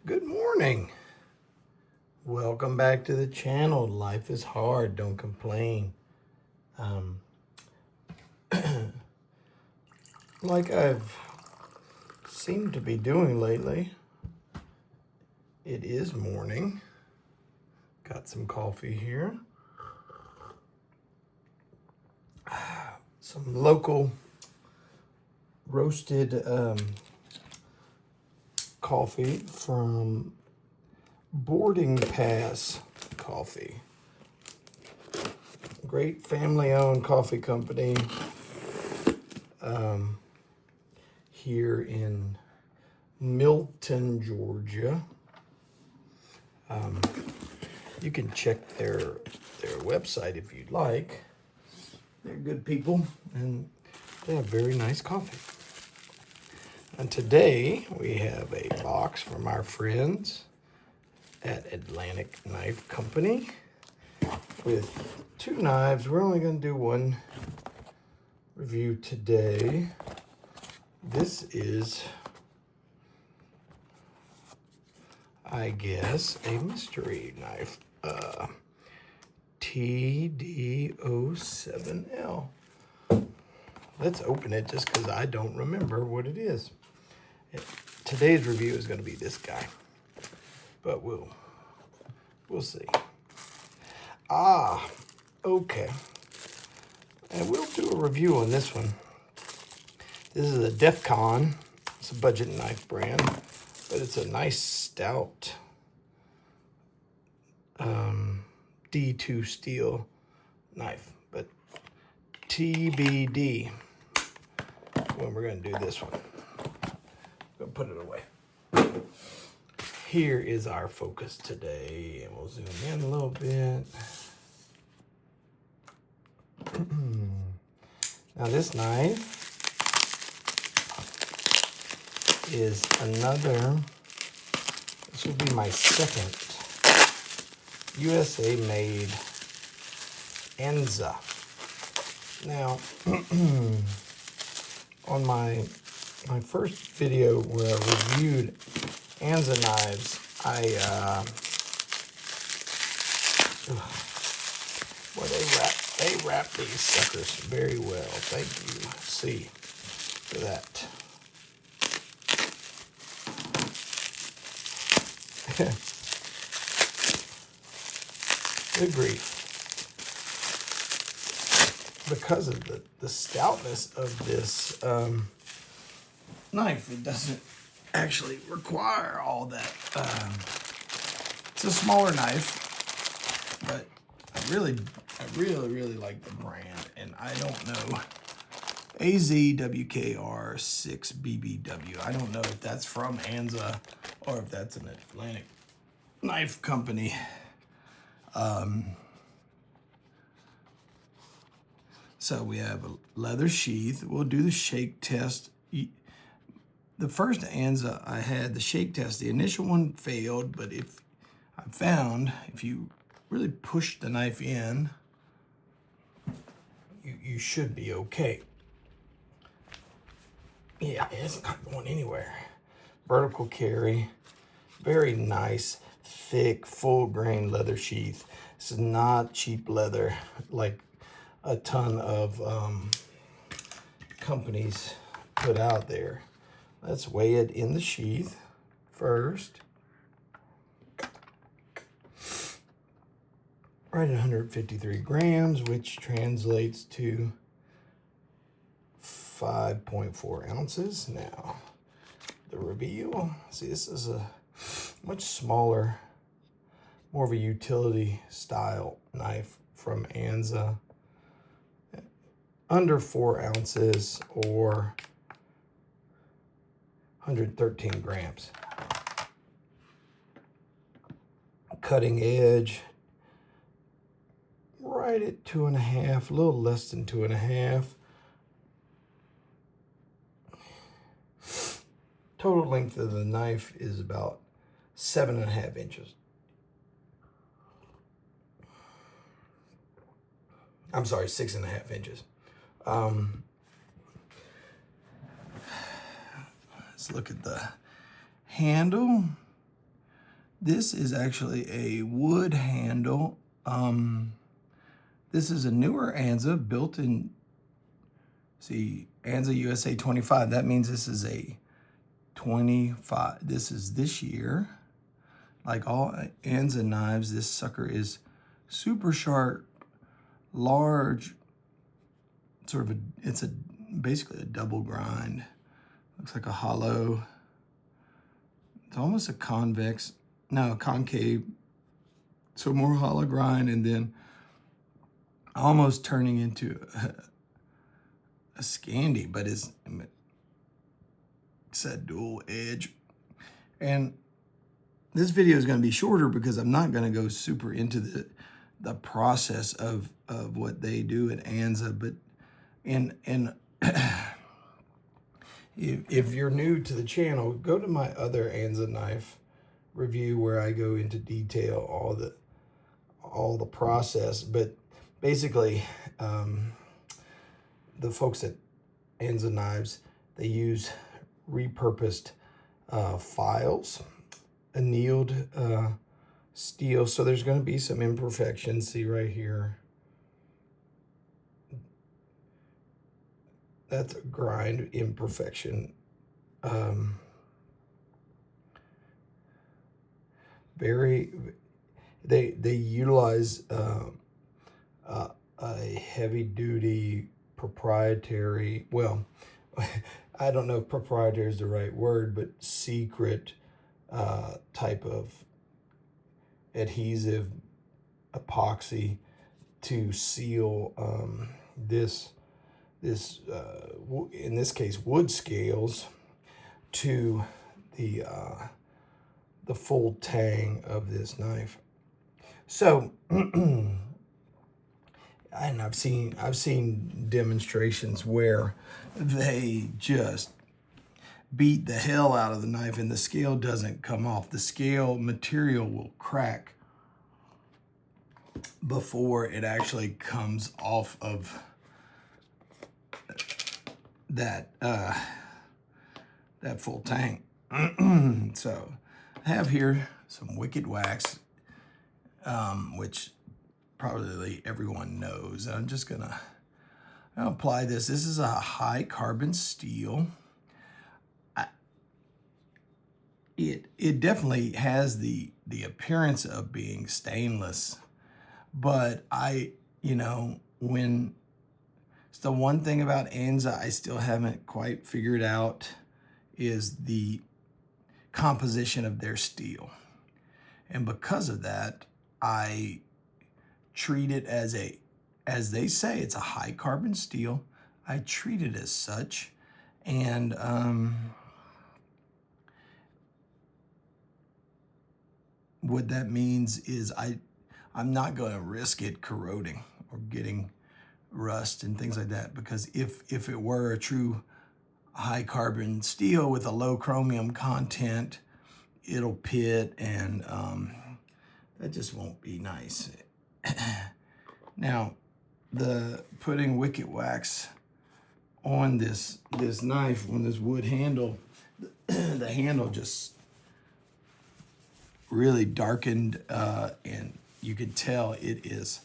Good morning. Welcome back to the channel. Life is hard, don't complain. Like I've seemed to be doing lately, it is morning. Got some coffee here. Some local roasted coffee from Boarding Pass Coffee. Great family-owned coffee company here in Milton, Georgia. You can check their website if you'd like. They're good people and they have very nice coffee. And today we have a box from our friends at Atlantic Knife Company with 2 knives. We're only going to do one review today. This is, I guess, a mystery knife. TD07L. Let's open it just because I don't remember what it is. Today's review is going to be this guy, but we'll see. Okay. And we'll do a review on this one. This is a Defcon. It's a budget knife brand, but it's a nice stout D2 steel knife. But TBD when we're going to do this one. I'm going to put it away. Here is our focus today, and we'll zoom in a little bit. Now this knife is another, this will be my second USA made Anza. Now, on my first video where I reviewed Anza knives, they wrap these suckers very well. Thank you, C, for that. Good grief. Because of the stoutness of this knife, it doesn't actually require all that. It's a smaller knife, but I really like the brand, and I don't know. AZWKR6BBW. I don't know if that's from Anza or if that's an Atlantic Knife Company. So we have a leather sheath. We'll do the shake test. The first Anza I had, the shake test, the initial one failed, but if you really push the knife in, you should be okay. Yeah, it's not going anywhere. Vertical carry, very nice, thick, full grain leather sheath. This is not cheap leather like a ton of companies put out there. Let's weigh it in the sheath first. Right at 153 grams, which translates to 5.4 ounces. Now, the reveal. See, this is a much smaller, more of a utility style knife from Anza. Under 4 ounces or 113 grams. Cutting edge, right at 2.5, a little less than 2.5. Total length of the knife is about 7.5 inches. I'm sorry, 6.5 inches. Let's look at the handle. This is actually a wood handle. This is a newer Anza built in, see, Anza USA 25. That means this is a 25. This is this year. Like all Anza knives, this sucker is super sharp, large, sort of it's basically a double grind. Looks like a hollow. It's almost a concave. So more hollow grind, and then almost turning into a Scandi, but it's a dual edge. And this video is going to be shorter because I'm not going to go super into the process of what they do at Anza, but if you're new to the channel, go to my other Anza knife review where I go into detail all the process. But basically, the folks at Anza Knives, they use repurposed files, annealed steel. So there's going to be some imperfections. See right here. That's a grind imperfection. They utilize a heavy duty proprietary, well, I don't know if proprietary is the right word, but secret type of adhesive epoxy to seal this in this case wood scales to the full tang of this knife. So and I've seen demonstrations where they just beat the hell out of the knife and the scale doesn't come off. The scale material will crack before it actually comes off of that full tang. So I have here some Wicked Wax, which probably everyone knows. I'm just gonna apply this. This is a high carbon steel. It definitely has the appearance of being stainless, but when it's the one thing about Anza I still haven't quite figured out is the composition of their steel. And because of that, I treat it as they say, it's a high carbon steel. I treat it as such. And what that means is I'm not going to risk it corroding or getting rust and things like that, because if it were a true high carbon steel with a low chromium content, it'll pit, and that just won't be nice. Now, putting Wicked Wax on this knife, on this wood handle, the handle just really darkened, and you can tell it is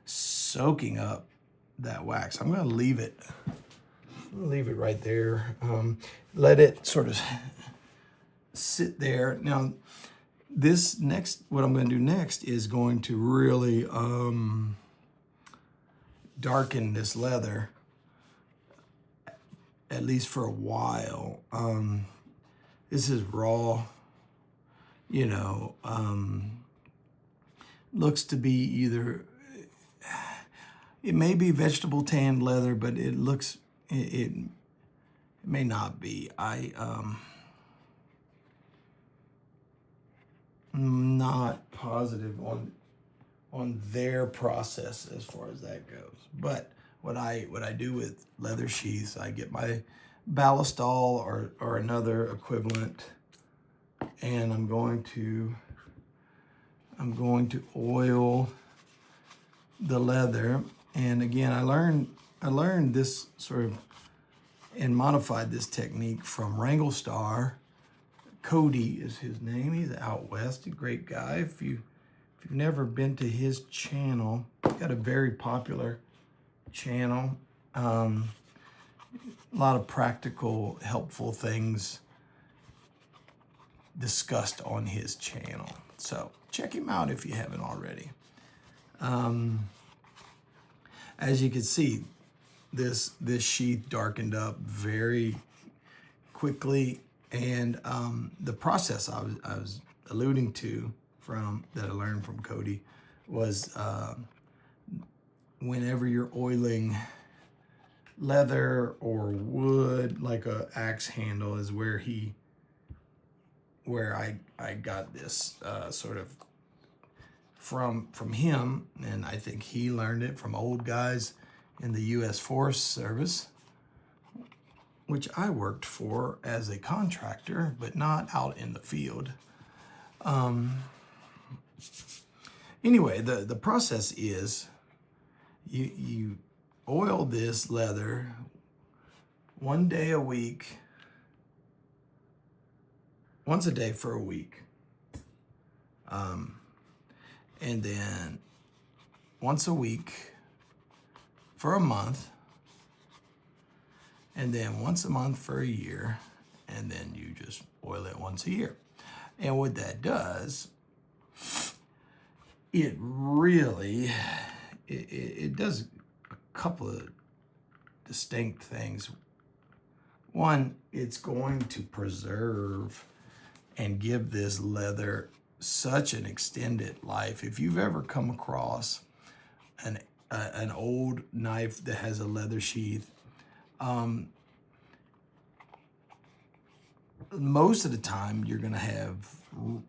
soaking up that wax. I'm going to leave it right there. Let it sort of sit there. Now, what I'm going to do next is going to really darken this leather, at least for a while. This is raw, looks to be either, it may be vegetable tanned leather, but it looks, it may not be. I'm not positive on their process as far as that goes. But what I do with leather sheaths, I get my ballistol or another equivalent, and I'm going to oil the leather. And again, I learned this sort of and modified this technique from Wrangle Star Cody is his name. He's out west, a great guy. If you've never been to his channel, he's got a very popular channel. A lot of practical, helpful things discussed on his channel. So check him out if you haven't already. As you can see, this sheath darkened up very quickly, and the process I was alluding to that I learned from Cody was whenever you're oiling leather or wood, like a axe handle is where I got this sort of from him, and I think he learned it from old guys in the U.S. Forest Service, which I worked for as a contractor, but not out in the field. Anyway, the process is you oil this leather one day a week, once a day for a week. And then once a week for a month, and then once a month for a year, and then you just oil it once a year. And what that does, it really, it does a couple of distinct things. One, it's going to preserve and give this leather such an extended life. If you've ever come across an old knife that has a leather sheath, most of the time you're going to have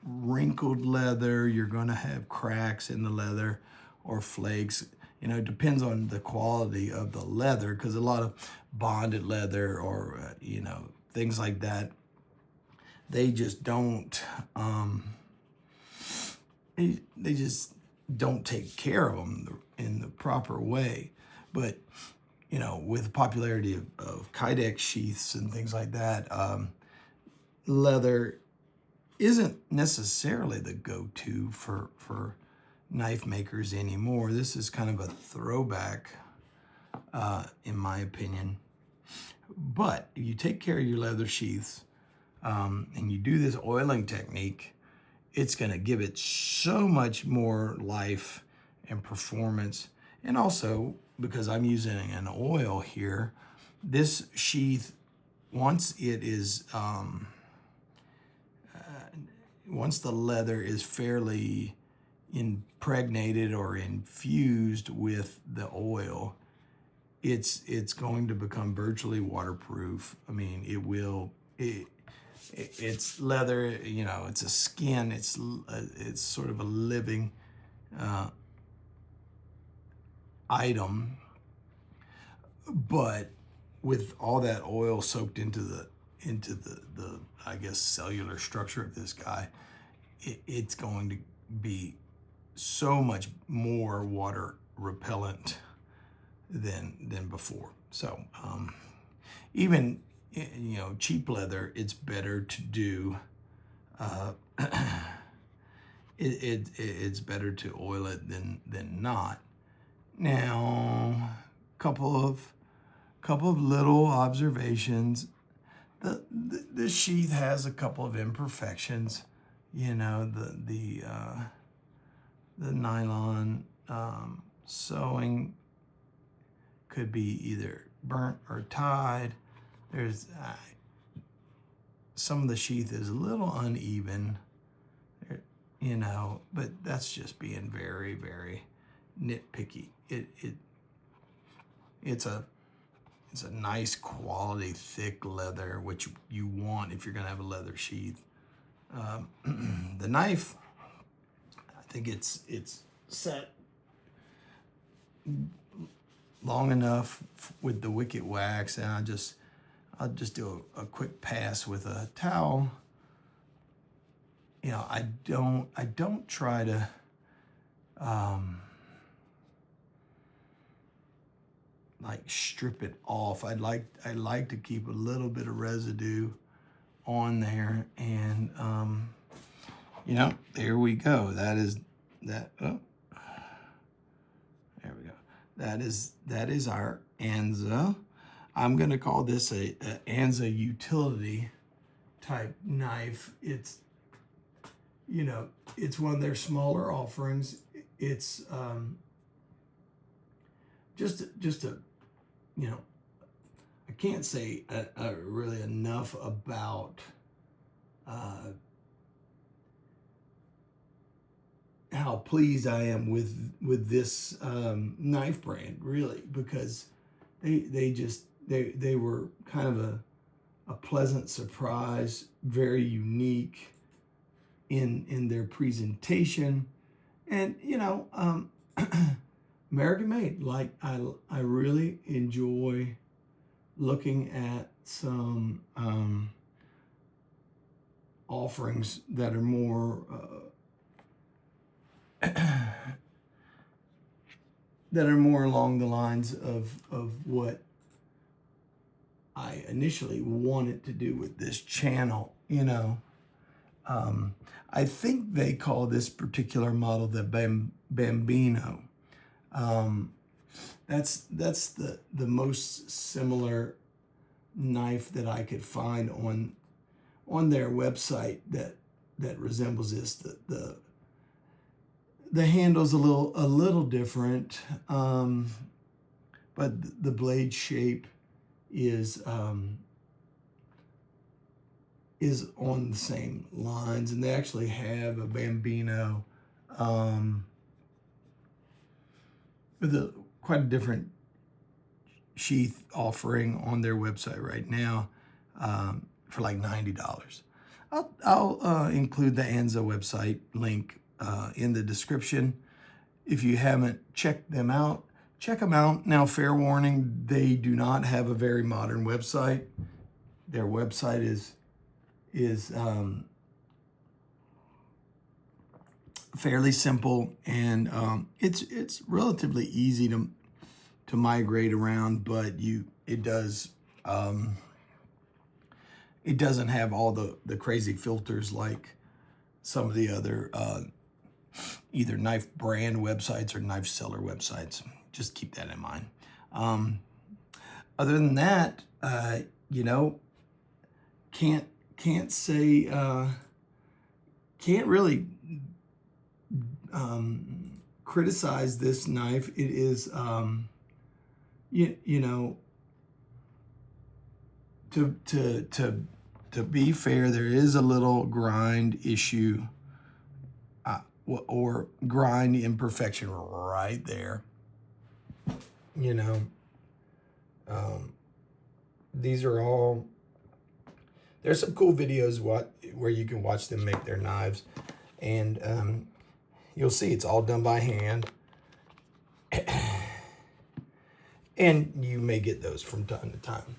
wrinkled leather, you're going to have cracks in the leather or flakes. You know, it depends on the quality of the leather, because a lot of bonded leather or things like that, they just don't they just don't take care of them in the proper way. But with the popularity of Kydex sheaths and things like that, leather isn't necessarily the go-to for knife makers anymore. This is kind of a throwback, in my opinion. But if you take care of your leather sheaths, and you do this oiling technique, it's going to give it so much more life and performance. And also, because I'm using an oil here, this sheath, once it is once the leather is fairly impregnated or infused with the oil, it's going to become virtually waterproof. I mean, it's leather, it's a skin, it's sort of a living item, but with all that oil soaked into the I guess cellular structure of this guy, it's going to be so much more water repellent than before. So even cheap leather, it's better to do it's better to oil it than not. Now, couple of little observations. The sheath has a couple of imperfections. The nylon sewing could be either burnt or tied. There's some of the sheath is a little uneven, but that's just being very, very nitpicky. It's a nice quality thick leather, which you want if you're gonna have a leather sheath. The knife, I think it's set long enough with the wicket wax, and I'll just do a quick pass with a towel. I don't try to like strip it off. I like to keep a little bit of residue on there, and you know, there we go. That is that. Oh, there we go. That is our Anza. I'm gonna call this a Anza utility type knife. It's, you know, it's one of their smaller offerings. It's just a, you know, I can't say really enough about how pleased I am with this knife brand, really, because they were kind of a pleasant surprise, very unique in their presentation, and you know, American made. Like I really enjoy looking at some offerings that are more that are more along the lines of what I initially wanted to do with this channel. You know, I think they call this particular model the Bambino. That's the most similar knife that I could find on their website that resembles this. The handle's a little different, but the blade shape is on the same lines, and they actually have a Bambino with quite a different sheath offering on their website right now for like $90. I'll include the Anza website link in the description. If you haven't checked them out, check them out. Now, fair warning, they do not have a very modern website. Their website is fairly simple, and it's relatively easy to migrate around, but it doesn't have all the crazy filters like some of the other either knife brand websites or knife seller websites. Just keep that in mind. Other than that, you know, can't say can't really criticize this knife. It is you know, to be fair, there is a little grind issue or grind imperfection right there. You know, these are all, there's some cool videos where you can watch them make their knives, and you'll see it's all done by hand. And you may get those from time to time.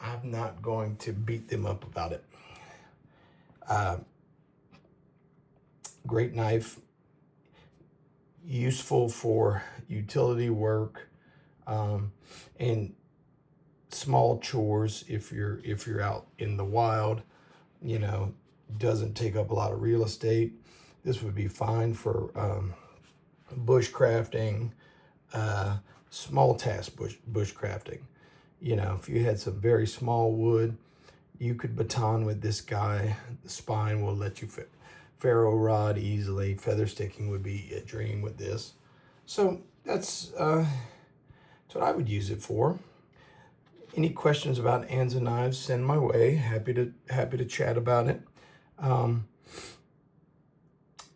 I'm not going to beat them up about it. Great knife, useful for utility work and small chores. If you're out in the wild, you know, doesn't take up a lot of real estate. This would be fine for bushcrafting, small task bushcrafting. You know, if you had some very small wood, you could baton with this guy. The spine will let you ferro rod easily. Feather sticking would be a dream with this. So that's what I would use it for. Any questions about Anza knives, send my way. Happy to chat about it.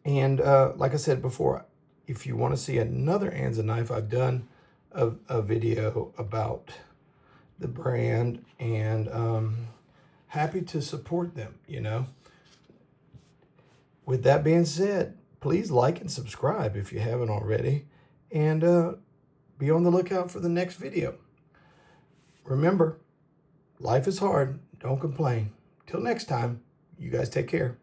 And like I said before, if you want to see another Anza knife, I've done a video about the brand, and happy to support them, you know. With that being said, please like and subscribe if you haven't already, and be on the lookout for the next video. Remember, life is hard. Don't complain. Till next time, you guys take care.